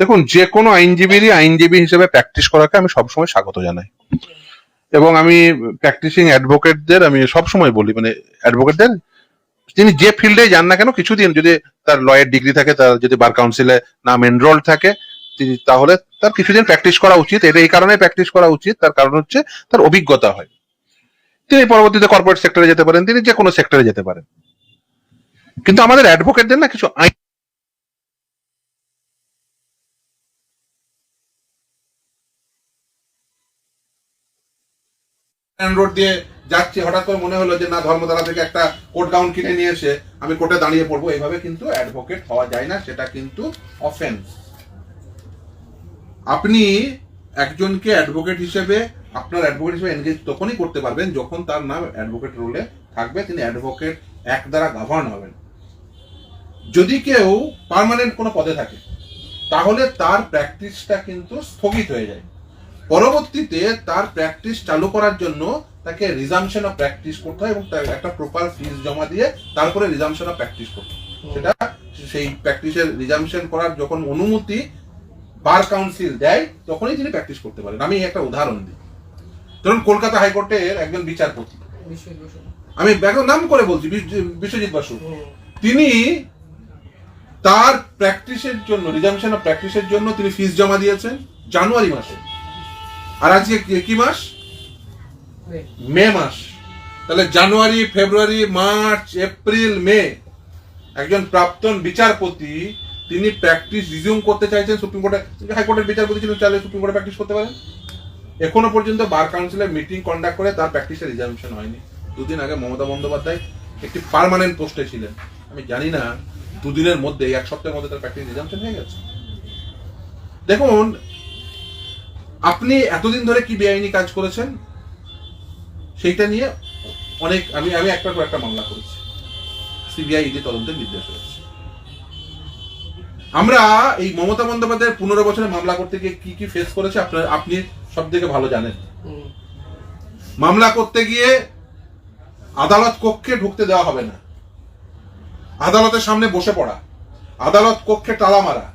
দেখুন, যে কোনো আইনজীবীরই আইনজীবী হিসেবে প্র্যাকটিস করাকে আমি সবসময় স্বাগত জানাই, এবং আমি প্র্যাকটিসিং অ্যাডভোকেটদের আমি সবসময় বলি, মানে অ্যাডভোকেটদের তিনি যে ফিল্ডে যান না কেন, কিছুদিন যদি তার লয়ের ডিগ্রি থাকে, তার যদি বার কাউন্সিলে নাম এনরোল থাকে, তাহলে তার কিছুদিন প্র্যাকটিস করা উচিত। এটা এই কারণে প্র্যাকটিস করা উচিত, তার কারণ হচ্ছে তার অভিজ্ঞতা হয়। তিনি পরবর্তীতে কর্পোরেট সেক্টরে যেতে পারেন, তিনি যে কোনো সেক্টরে যেতে পারেন। কিন্তু আমাদের অ্যাডভোকেটদের না কিছু আইন রোড দিয়ে যাচ্ছি, হঠাৎ করে মনে হলো যে না, ধর্মতলা থেকে একটা কোর্ট গাউন কিনে নিয়ে এসে আমি কোর্টে দাঁড়িয়ে পড়বো, এইভাবে কিন্তু অ্যাডভোকেট হওয়া যায় না, সেটা কিন্তু অফেন্স। আপনি একজনকে অ্যাডভোকেট হিসেবে এনগেজ তখনই করতে পারবেন যখন তার নাম অ্যাডভোকেট রোলে থাকবে, তিনি অ্যাডভোকেট অ্যাক্ট দ্বারা গভর্ন হবেন। যদি কেউ পার্মানেন্ট কোনো পদে থাকে তাহলে তার প্র্যাকটিসটা কিন্তু স্থগিত হয়ে যায়। পরবর্তীতে তার প্র্যাকটিস চালু করার জন্য তাকে রিজামশন অফ প্র্যাকটিস করতে হয় এবং একটা প্রপার ফিস জমা দিয়ে তারপরে রিজামশন অফ প্র্যাকটিস করতে হয়। সেটা সেই প্র্যাকটিসের রিজামশন করার যখন অনুমতি বার কাউন্সিল দেয় তখনই তিনি প্র্যাকটিস করতে পারেন। আমি একটা উদাহরণ দিই। ধরুন, কলকাতা হাইকোর্টের একজন বিচারপতি, আমি নাম করে বলছি, বিশ্বজিৎ বসু, তিনি তার প্র্যাকটিসের জন্য, রিজামশন অফ প্র্যাকটিসের জন্য তিনি ফিস জমা দিয়েছেন জানুয়ারি মাসে। আর আজকে কি মাস? মে মাস। তাহলে জানুয়ারি, ফেব্রুয়ারি, মার্চ, এপ্রিল, মে, একজন প্রাক্তন বিচারপতি তিনি প্র্যাকটিস রিজিউম করতে চাইছেন সুপ্রিম কোর্টে। হাইকোর্টের বিচারপতি ছিলেন, চাইলে সুপ্রিম কোর্টে প্র্যাকটিস করতে পারেন। এখনো পর্যন্ত বার কাউন্সিলের মিটিং কন্ডাক্ট করে তার প্র্যাকটিসের রিজামশন হয়নি। দুদিন আগে মমতা বন্দ্যোপাধ্যায় একটি পার্মানেন্ট পোস্টে ছিলেন, আমি জানি না দুদিনের মধ্যে, এক সপ্তাহের মধ্যে তার প্র্যাকটিস রিজামশন হয়ে গেছে। দেখুন, আপনি এতদিন ধরে কি বেআইনি কাজ করেছেন সেইটা নিয়ে অনেক আমি একটার পর একটা মামলা করেছি, সিবিআই ইডি তদন্তের নির্দেশ হয়েছে। আমরা এই মমতা বন্দ্যোপাধ্যায়ের 15 বছরের মামলা করতে গিয়ে কি কি ফেস করেছে আপনি সব থেকে ভালো জানেন। মামলা করতে গিয়ে আদালত কক্ষে ঢুকতে দেওয়া হবে না, আদালতের সামনে বসে পড়া, আদালত কক্ষে তালা মারা,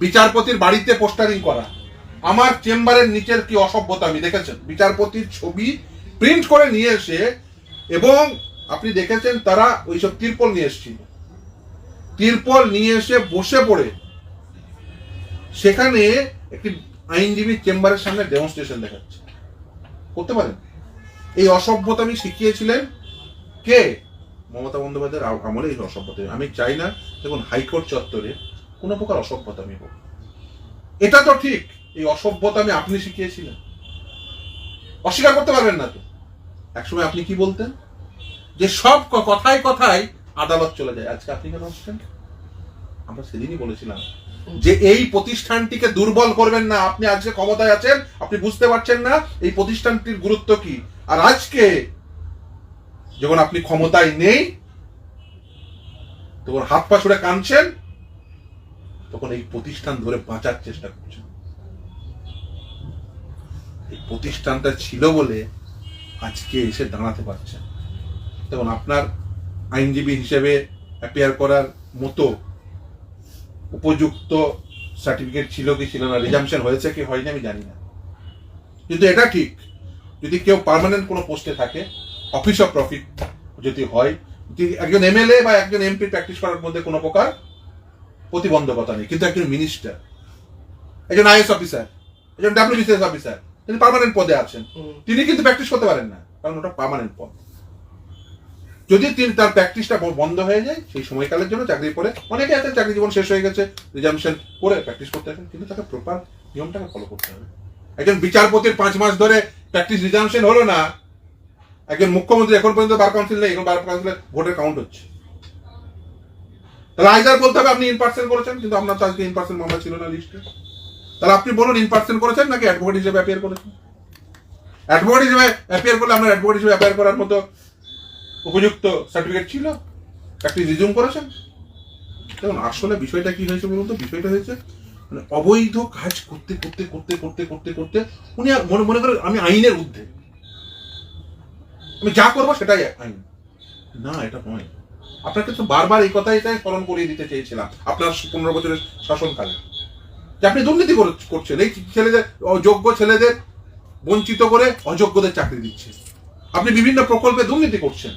বিচারপতির বাড়িতে পোস্টারিং করা, আমার চেম্বারের নিচের কি অসভ্যতা আমি দেখেছেন। বিচারপতির ছবি প্রিন্ট করে নিয়ে এসে, এবং আপনি দেখেছেন তারা ওইসব তিরপল নিয়ে এসেছিল, তিরপল নিয়ে এসে বসে পড়ে সেখানে একটি আইনজীবী চেম্বারের সামনে ডেমনস্ট্রেশন দেখাচ্ছে। করতে পারেন? এই অসভ্যতা আমি শিখিয়েছিলেন কে? মমতা বন্দ্যোপাধ্যায়ের আমলে এই অসভ্যতা। আমি চাই না দেখুন হাইকোর্ট চত্বরে কোনো প্রকার অসভ্যতা আমি হোক। এটা তো ঠিক, এই অসভ্যতা আমি আপনি শিখিয়েছিলেন, অস্বীকার করতে পারবেন না তো। একসময় আপনি কি বলতেন যে সব কথায় কথায় আদালত চলে যায়, আজকে আপনি কেন আসছেন? আমরা সেদিনই বলেছিলাম যে এই প্রতিষ্ঠানটিকে দুর্বল করবেন না। আপনি আজকে ক্ষমতায় আছেন, আপনি বুঝতে পারছেন না এই প্রতিষ্ঠানটির গুরুত্ব কি। আর আজকে যখন আপনি ক্ষমতায় নেই, তখন হাত পা ছুড়ে কাঁদছেন, তখন এই প্রতিষ্ঠান ধরে বাঁচার চেষ্টা করছেন। এই প্রতিষ্ঠানটা ছিল বলে আজকে এসে দাঁড়াতে পারছেন। তখন আপনার আইনজীবী হিসেবে অ্যাপিয়ার করার মতো উপযুক্ত সার্টিফিকেট ছিল কি ছিল না, রিজামশন হয়েছে কি হয়নি আমি জানি না। কিন্তু এটা ঠিক, যদি কেউ পার্মানেন্ট কোনো পোস্টে থাকে, অফিস অফ প্রফিট যদি হয়, একজন এমএলএ বা একজন এমপি প্র্যাকটিস করার মধ্যে কোনো প্রকার প্রতিবন্ধকতা নেই। কিন্তু একজন মিনিস্টার, একজন আইএস অফিসার, একজন ডাব্লিউবিসিএস অফিসার, তিনি পার্মানেন্ট পদে আছেন, তিনি কিন্তু প্র্যাকটিস করতে পারেন না, কারণ ওটা পার্মানেন্ট পদ। যদি তিনি তার প্র্যাকটিসটা বন্ধ হয়ে যায় সেই সময়কালের জন্য, চাকরি করে অনেকে আছেন চাকরি জীবন শেষ হয়ে গেছে, রিজামশন করে প্র্যাকটিস করতে হবে, কিন্তু তাকে প্রপার নিয়মটাকে ফলো করতে হবে। একজন বিচারপতির 5 মাস ধরে প্র্যাকটিস রিজামশন হলো না, একজন মুখ্যমন্ত্রী এখন পর্যন্ত বার কাউন্সিল নেই, এখন বার কাউন্সিলের ভোটের কাউন্ট হচ্ছে, তাহলে আইদার বলতে হবে আপনি ইনপার্সন করেছেন, কিন্তু আপনার তো আজকে ইনপার্সন মামলা ছিল না লিস্টে। তাহলে আপনি বলুন ইনপার্সন করেছেন নাকি অ্যাডভোকেট হিসেবে অ্যাপিয়ার করেছেন। অ্যাডভোকেট হিসেবে অ্যাপিয়ার করলে আপনার অ্যাডভোকেট হিসেবে অ্যাপিয়ার করার মতো উপযুক্ত সার্টিফিকেট ছিল, প্র্যাকটিস রিজিউম করেছেন। দেখুন আসলে বিষয়টা কি হয়েছে বলুন তো, বিষয়টা হয়েছে মানে অবৈধ কাজ করতে করতে করতে করতে করতে করতে উনি মনে করেন আমি আইনের ঊর্ধ্বে, আমি যা করবো সেটাই আইন। না, এটা নয়। আপনাকে তো বারবার এই কথাটাই স্মরণ করিয়ে দিতে চেয়েছিলাম আপনার 15 বছরের শাসনকালে, যে আপনি দুর্নীতি করছেন, এই ছেলেদের, যোগ্য ছেলেদের বঞ্চিত করে অযোগ্যদের চাকরি দিচ্ছেন, আপনি বিভিন্ন প্রকল্পে দুর্নীতি করছেন,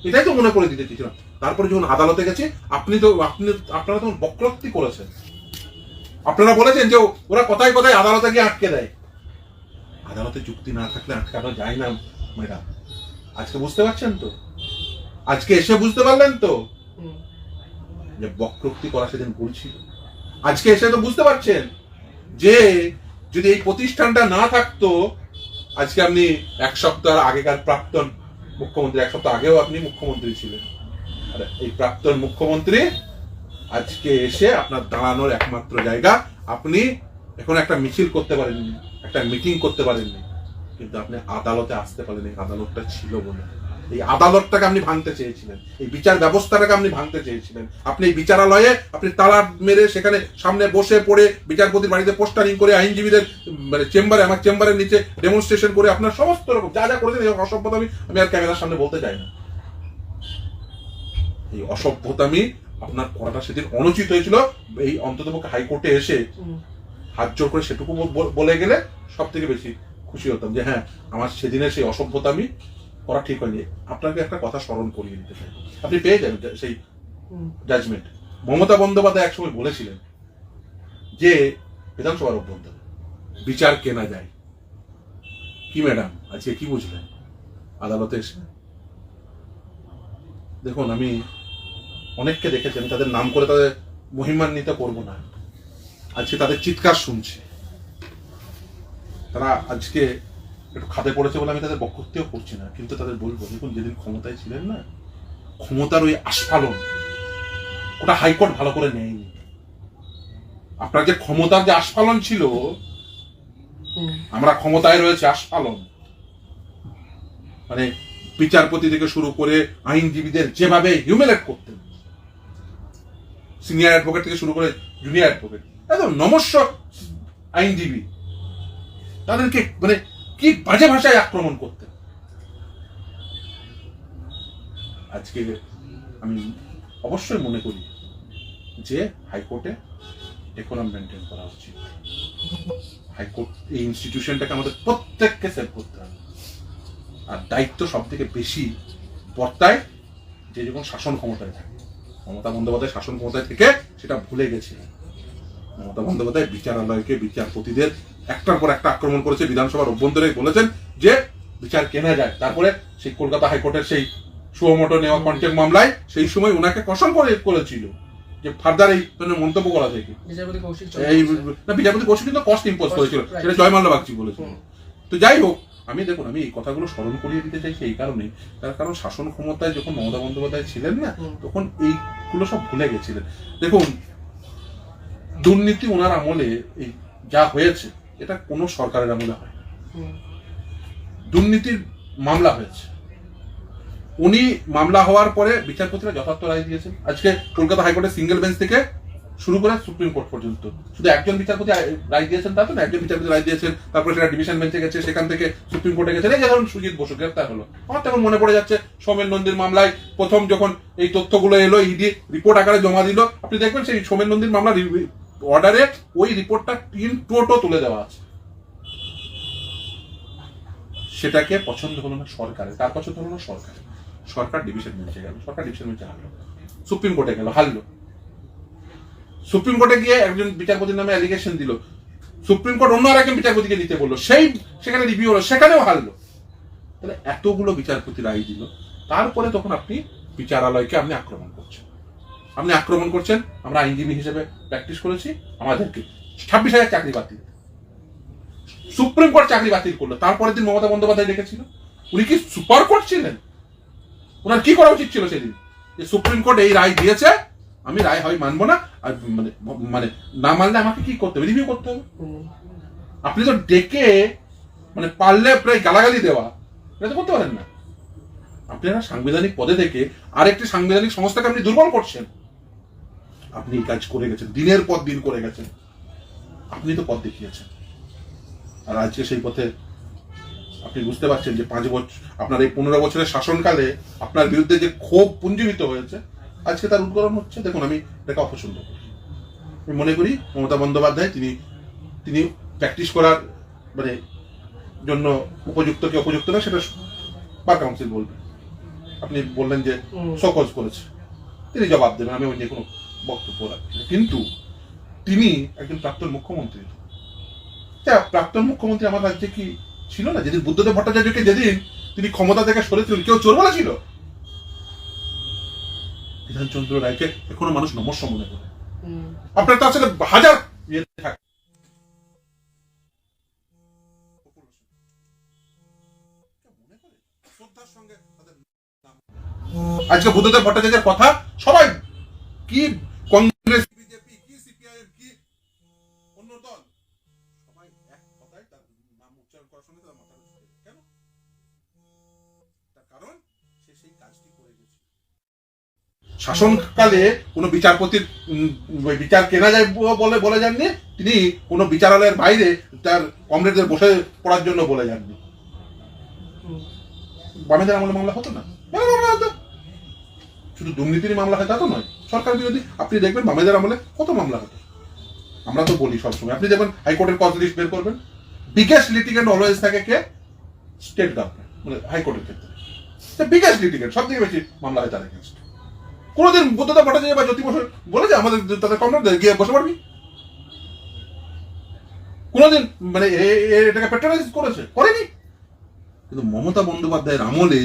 এটাই তো মনে করে দিতে চেয়েছিলাম। তারপরে যখন আদালতে গেছে আপনারা তখন বক্রোক্তি করেছেন, আপনারা বলেছেন যে ওরা কথায় কথায় আদালতে গিয়ে আটকে দেয়। আদালতে যুক্তি না থাকলে আটকানো যায় না ম্যাডাম। আজকে বুঝতে পারছেন তো? আজকে এসে বুঝতে পারলেন তো যে বক্রোক্তি করা সেদিন ভুল ছিল? আজকে এসে তো বুঝতে পারছেন যে যদি এই প্রতিষ্ঠানটা না থাকতো, আজকে আপনি এক সপ্তাহ আগেকার প্রাক্তন মুখ্যমন্ত্রী, এক সপ্তাহ আগেও আপনি মুখ্যমন্ত্রী ছিলেন, আর এই প্রাক্তন মুখ্যমন্ত্রী আজকে এসে আপনার দাঁড়ানোর একমাত্র জায়গা, আপনি এখন একটা মিছিল করতে পারেননি, একটা মিটিং করতে পারেননি, কিন্তু আপনি আদালতে আসতে পারেন। এই আদালতটা ছিল বলে, এই আদালতটাকে আপনি ভাঙতে চেয়েছিলেন, এই বিচার ব্যবস্থাটাকে আপনি ভাঙতে চেয়েছিলেন। আপনি এই বিচারালয়ে আপনি তালা মেরে সেখানে সামনে বসে পড়ে বিচারপতির বাড়িতে পোস্টারিং করে, আইনজীবীদের মানে চেম্বারে, আমার চেম্বারের নিচে ডেমনস্ট্রেশন করে, আপনার সমস্ত রকম যা যা করেছেন, এই অসভ্যতামি আমি আর ক্যামেরার সামনে বলতে চাই না। এই অসভ্যতামি আপনার করাটা সেদিন অনুচিত হয়েছিল। এই অন্ততপক্ষে হাইকোর্টে এসে হাত জোর করে সেটুকু বলে গেলে সব থেকে বেশি খুশি হতাম, যে হ্যাঁ, আমার সেদিনের সেই অসভ্যতামি করা ঠিক হয়নি। আপনাকে একটা কথা স্মরণ করিয়ে দিতে চাই, আপনি পেয়ে যাবেন সেই জাজমেন্ট। মমতা বন্দ্যোপাধ্যায় একসময় বলেছিলেন যে বিধানসভার অভ্যন্তরে বিচার কেনা যায়। কি ম্যাডাম, আজকে কি বুঝলেন আদালতে এসে? দেখুন, আমি অনেককে দেখেছি, আমি তাদের নাম করে তাদের মহিমান্বিত করব না, আজকে তাদের চিৎকার শুনছি। তারা আজকে একটু খাদে পড়েছে বলে আমি তাদের বক্তব্যও করছি না, কিন্তু তাদের বলবো, দেখুন যেদিন ক্ষমতায় ছিলেন না, ক্ষমতার ওই আস্ফালন ওটা হাইকোর্ট ভালো করে নেয়নি। আপনার যে ক্ষমতার যে আস্ফালন ছিল, আমরা ক্ষমতায় রয়েছে আস্ফালন, মানে বিচারপতি থেকে শুরু করে আইনজীবীদের যেভাবে হিউমিলেট করতেন, সিনিয়র অ্যাডভোকেট থেকে শুরু করে জুনিয়র অ্যাডভোকেট, একদম নমস্য আইনজীবী, তাদেরকে মানে কি বাজে ভাষায় আক্রমণ করতেন। আজকে আমি অবশ্যই মনে করি যে হাইকোর্টে ডেকোরাম মেনটেন করা উচিত। হাইকোর্ট এই ইনস্টিটিউশনটাকে আমাদের প্রত্যেককে সেভ করতে হবে। আর দায়িত্ব সব থেকে বেশি বর্তায় যে যখন শাসন ক্ষমতায় থাকে। মমতা বন্দ্যোপাধ্যায় শাসন ক্ষমতায় থেকে সেটা ভুলে গেছিলেন। মমতা বন্দ্যোপাধ্যায় বিচারালয়কে, বিচারপতিদের একটার পর একটা আক্রমণ করেছে, বিধানসভার অভ্যন্তরে বলেছেন যে বিচার কেনা যায়। তারপরে সেই কলকাতা হাইকোর্টের সেই সুমোটো নেওয়া কন্টেম্প মামলায় সেই সময় ওনাকে কষণ করেছিল যে ফার্দার এই মন্তব্য করা থেকে। বিচারপতি কৌশিক কিন্তু কস্ট ইম্পোজ করেছিল, সেটা জয়মাল্য বাগচি বলেছিল। তো যাই হোক, আমি দেখুন, আমি এই কথাগুলো স্মরণ করিয়ে দিতে চাইছি এই কারণেই, তার কারণ শাসন ক্ষমতায় যখন মমতা বন্দ্যোপাধ্যায় ছিলেন না, তখন এইগুলো সব ভুলে গেছিলেন। দেখুন, দুর্নীতি ওনার আমলে এই যা হয়েছে, এটা কোনো সরকারের আমলে হয়, দুর্নীতির মামলা হয়েছে। উনি মামলা হওয়ার পরে বিচারপতিরা যথার্থ রায় দিয়েছেন। আজকে কলকাতা হাইকোর্টের সিঙ্গেল বেঞ্চ থেকে শুরু করে সুপ্রিম কোর্ট পর্যন্ত শুধু একজন বিচারপতি রায় দিয়েছেন তা তো না, একজন বিচারপতি রায় দিয়েছেন, তারপরে সেটা ডিভিশন বেঞ্চে গেছে, সেখান থেকে সুপ্রিম কোর্টে গেছে। এই যে ধরুন সুজিত বসু গ্রেপ্তার হলো, আমার তখন মনে পড়ে যাচ্ছে সোমেন নন্দীর মামলায় প্রথম যখন এই তথ্যগুলো এলো, ইডি রিপোর্ট আকারে জমা দিল, আপনি দেখবেন সেই সোমেন নন্দীর মামলা অর্ডারে ওই রিপোর্টটা 3 টোটো তুলে দেওয়া আছে। সেটাকে পছন্দ হলো না সরকারের। কার পছন্দ হলো না? সরকার। সরকার ডিভিশন বেঞ্চে গেল, সরকার ডিভিশন বেঞ্চে হারলো, সুপ্রিম কোর্টে গেল, হারলো। সুপ্রিম কোর্টে গিয়ে একজন বিচারপতির নামে অ্যালিগেশন দিল, সুপ্রিম কোর্ট অন্য আরেকজন বিচারপতিকে নিতে বললো, সেখানে রিভিউ হলো, সেখানেও হারলো। তাহলে এতগুলো বিচারপতি রায় দিল, তারপরে তখন আপনি বিচারালয়কে আপনি আক্রমণ করছেন। আমরা আইনজীবী হিসেবে প্র্যাকটিস করেছি, আমাদেরকে 26,000 চাকরি বাতিল, সুপ্রিম কোর্ট চাকরি বাতিল করলো। তারপরের দিন মমতা বন্দ্যোপাধ্যায় ডেকেছিল, উনি কি সুপার কোর্ট ছিলেন? ওনার কি করা উচিত ছিল সেদিন? যে সুপ্রিম কোর্ট এই রায় দিয়েছে, আমি রায় হয় মানবো না, আর মানে না মানলে আমাকে কি করতে হবে? রিভিউ করতে হবে। আপনি তো ডেকে মানে পারলে প্রায় গালাগালি দেওয়া, এটা তো করতে পারেন না। আপনারা সাংবিধানিক পদে থেকে আরেকটি সাংবিধানিক সংস্থাকে আপনি দুর্বল করছেন। আপনি এই কাজ করে গেছেন, দিনের পর দিন করে গেছেন, আপনি তো পথ দেখিয়েছেন, আর আজকে সেই পথে আপনি বুঝতে পারছেন যে 5 বছর আপনার এই 15 বছরের শাসনকালে আপনার বিরুদ্ধে যে ক্ষোভ পুঞ্জীভূত হয়েছে, আজকে তার উদ্গরণ হচ্ছে। দেখুন, আমি এটাকে অপছন্দ করি। আমি মনে করি মমতা বন্দ্যোপাধ্যায় তিনি প্র্যাকটিস করার মানে জন্য উপযুক্ত কি অপযুক্ত না সেটা বার কাউন্সিল বলবে। আপনি বললেন যে সকজ করেছে, তিনি জবাব দেবেন, আমি অন্য কোনো বক্তব্য রাখি। কিন্তু তিনি একজন প্রাক্তন মুখ্যমন্ত্রী। প্রাক্তন মুখ্যমন্ত্রী আমার রাজ্যে কি ছিল না? যেদিন বুদ্ধদেব ভট্টাচার্যকে যেদিন তিনি ক্ষমতা থেকে সরেছিলেন, কেউ চোর বলেছিল? বিধানচন্দ্র রায়কে এখনো মানুষ নমস্য মনে করে। আপনার তার সাথে হাজার থাকে। আজকে বুদ্ধদেব ভট্টাচার্যের কথা সবাই কি কংগ্রেস, বিজেপি, কি সিপিআইএম, কি অন্য দল, সবাই এক কথায় তার নাম উচ্চারণ করার সঙ্গে তার মাথা উঠে। কেন? তার কারণ সে সেই কাজটি করে গেছে। শাসনকালে কোনো বিচারপতির বিচার কেনা যায় বলে যাননি, তিনি কোনো বিচারালয়ের বাইরে তার কমরেডদের বসে পড়ার জন্য বলে যাননি। বামেদের আমলে মামলা হতো না? মামলা হতো। শুধু দুর্নীতির মামলা হয় তা তো নয়, সরকার বিরোধী আপনি দেখবেন বামেদের আমলে কত মামলা হতো। আমরা তো বলি সবসময়, আপনি দেখবেন হাইকোর্টের কজ লিস্ট বের করবেন, বিগেস্ট লিটিগেন্ট অলওয়েজ থাকে কে? স্টেট গভর্নমেন্ট, মানে হাইকোর্টের ক্ষেত্রে বিগেস্ট লিটিগেন্ট, সব থেকে বেশি মামলা হয় তার এগেন্স্ট। কোনোদিন বুদ্ধদেব ভট্টাচার্য বা জ্যোতি বসু বলেছে আমাদের তাদের কমরেডদের গিয়ে বসে পড়বি? কোনোদিন মানে এটাকে প্যাট্রোনাইজ করেনি। কিন্তু মমতা বন্দ্যোপাধ্যায়ের আমলে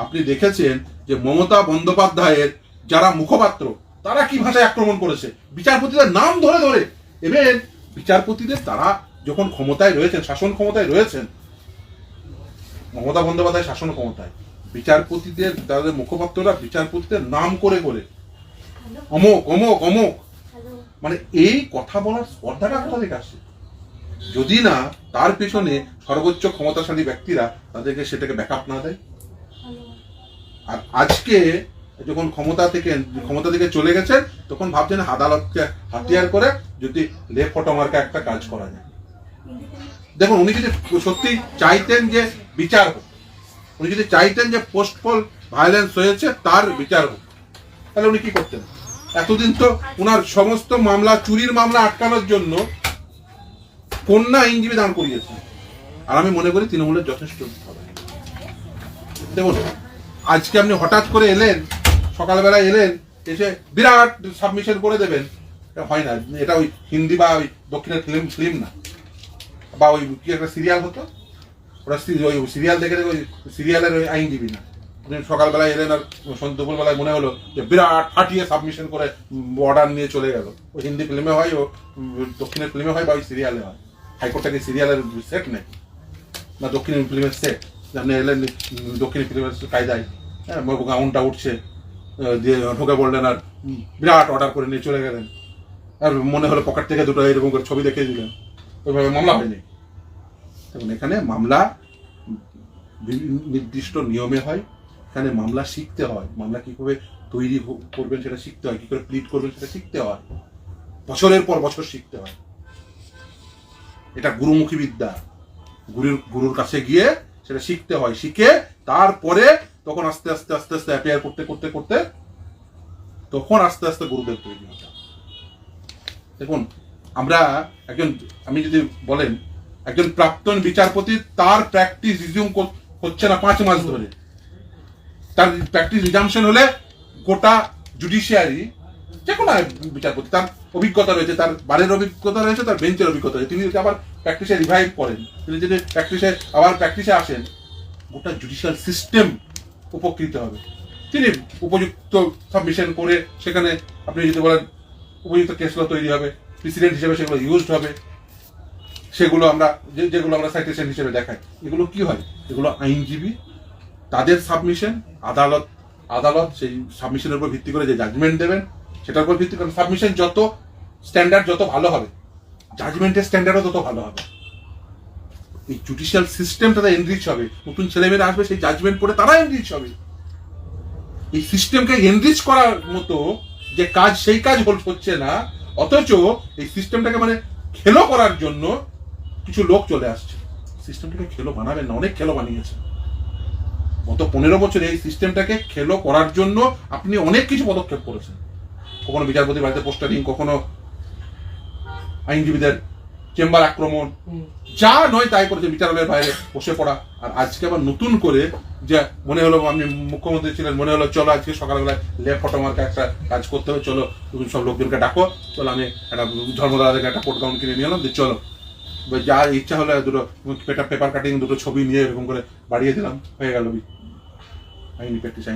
আপনি দেখেছেন যে মমতা বন্দ্যোপাধ্যায়ের যারা মুখপাত্র তারা কি ভাষায় আক্রমণ করেছে বিচারপতিদের নাম ধরে ধরে। এবার বিচারপতিদের তারা যখন ক্ষমতায় রয়েছেন, শাসন ক্ষমতায় রয়েছেন, মমতা বন্দ্যোপাধ্যায় শাসন ক্ষমতায়, বিচারপতিদের তাদের মুখপাত্ররা বিচারপতিদের নাম করে করে অমুক অমুক অমুক, মানে এই কথা বলার স্পর্ধাটা কোথা থেকে আসছে? যদি না তার পেছনে সর্বোচ্চ ক্ষমতাশালী ব্যক্তিরা তাদেরকে সেটাকে ব্যাকআপ না দেয়। আর আজকে যখন ক্ষমতা থেকে চলে গেছে, তখন ভাবছেন আদালতকে হাতিয়ার করে যদি লে ফটোমার্কা একটা কাজ করা যায়। দেখুন, উনি যদি সত্যি চাইতেন যে বিচার হোক, উনি যদি চাইতেন যে পোস্টপল ভায়োলেন্স হয়েছে তার বিচার হোক, তাহলে উনি কি করতেন? এতদিন তো উনার সমস্ত মামলা, চুরির মামলা আটকানোর জন্য কন্যা আইনজীবী দাঁড় করিয়েছে। আর আমি মনে করি তৃণমূলের যথেষ্ট হবে। দেখুন, আজকে আপনি হঠাৎ করে এলেন, সকালবেলায় এলেন, এসে বিরাট সাবমিশন করে দেবেন, হয় না। এটা ওই হিন্দি বা ওই দক্ষিণের ফিল্ম না, বা ওই কি একটা সিরিয়াল হতো, ওরা ওই সিরিয়াল দেখে ওই সিরিয়ালের ওই আইনজীবী না। সকালবেলায় এলেন আর দুপুরবেলায় মনে হলো যে বিরাট ফাটিয়ে সাবমিশন করে অর্ডার নিয়ে চলে গেল। ওই হিন্দি ফিল্মে হয়, ও দক্ষিণের ফিল্মে হয়, বা ওই সিরিয়ালে হয়। হাইকোর্টটাকে সিরিয়ালের সেট নেই না, দক্ষিণ ফিল্মের সেট। আপনি এলেন দক্ষিণ ফিল্মের কায়দায়, হ্যাঁ, গাউনটা উঠছে, দিয়ে ঢোকে বললেন আর বিরাট অর্ডার করে নিয়ে চলে গেলেন। আর মনে হলো পকেট থেকে দুটো এরকম করে ছবি দেখে দিলেন, ওইভাবে মামলা হয়নি। দেখুন, এখানে মামলা নির্দিষ্ট নিয়মে হয়। এখানে মামলা শিখতে হয়, মামলা কিভাবে তৈরি করবেন সেটা শিখতে হয়, কি করে প্লিট করবেন সেটা শিখতে হয়, বছরের পর বছর শিখতে হয়। এটা গুরুমুখী বিদ্যা, গুরুর কাছে গিয়ে সেটা শিখতে হয়। শিখে তারপরে তখন আস্তে আস্তে আস্তে আস্তে অ্যাপিয়ার করতে করতে করতে তখন আস্তে আস্তে গুরুদেব তৈরি হতে। দেখুন, আপনি যদি বলেন একজন প্রাক্তন বিচারপতি, তার প্র্যাকটিস রিজিউম হচ্ছে না 5 মাস ধরে, তার প্র্যাকটিস রিজামশন হলে গোটা জুডিশিয়ারি, যে কোনো বিচারপতি, তার অভিজ্ঞতা রয়েছে, তার বারের অভিজ্ঞতা রয়েছে, তার বেঞ্চের অভিজ্ঞতা রয়েছে, তিনি যদি আবার প্র্যাকটিসে রিভাইভ করেন, তিনি যদি প্র্যাকটিসে আসেন, গোটা জুডিশিয়াল সিস্টেম উপকৃত হবে। তিনি উপযুক্ত সাবমিশন করে সেখানে আপনি যদি বলেন উপযুক্ত কেস ল তৈরি হবে, প্রেসিডেন্ট হিসেবে সেগুলো ইউজড হবে, যেগুলো আমরা সাইটেশন হিসেবে দেখাই। এগুলো কি হয়? এগুলো আইনজীবী তাদের সাবমিশন, আদালত সেই সাবমিশনের উপর ভিত্তি করে যে জাজমেন্ট দেবেন সেটার উপর ভিত্তি করে সাবমিশন যত স্ট্যান্ডার্ড যত ভালো হবে, জাজমেন্টের স্ট্যান্ডার্ডও তত ভালো হবে। এই জুডিশিয়াল সিস্টেমটা এনরিচ হবে, নতুন ছেলেমেয়েরা আসবে সেই জাজমেন্ট পড়ে তারা এনরিচ হবে। এই সিস্টেমকে এনরিচ করার মতো যে কাজ, সেই কাজ হচ্ছে না, অথচ এই সিস্টেমটাকে মানে খেলো করার জন্য কিছু লোক চলে আসছে। সিস্টেমটাকে খেলো বানাবেন না, অনেক খেলো বানিয়েছে গত 15 বছরে। এই সিস্টেমটাকে খেলো করার জন্য আপনি অনেক কিছু পদক্ষেপ করেছেন, কখনো বিচারপতির বাড়িতে পোস্টারিং, কখনো আইনজীবীদের চেম্বার আক্রমণ, যা নয় তাই করেছে, বিচারালয়ের বাইরে বসে পড়া। আর আজকে আবার নতুন করে যে মনে হলো, আপনি মুখ্যমন্ত্রী ছিলেন, মনে হলো চলো আজকে সকালবেলায় লেফট ফটোমার্কে একটা কাজ করতে হবে, চলো তুমি সব লোকজনকে ডাকো, চলো আমি একটা ধর্মদাদা থেকে একটা কোর্ট গাউন কিনে নিয়ে এলাম, চলো যা ইচ্ছা হলো দুটো পেপার কাটিং, দুটো ছবি নিয়ে এরকম করে বাড়িয়ে দিলাম, হয়ে গেল আইনি প্র্যাকটিস।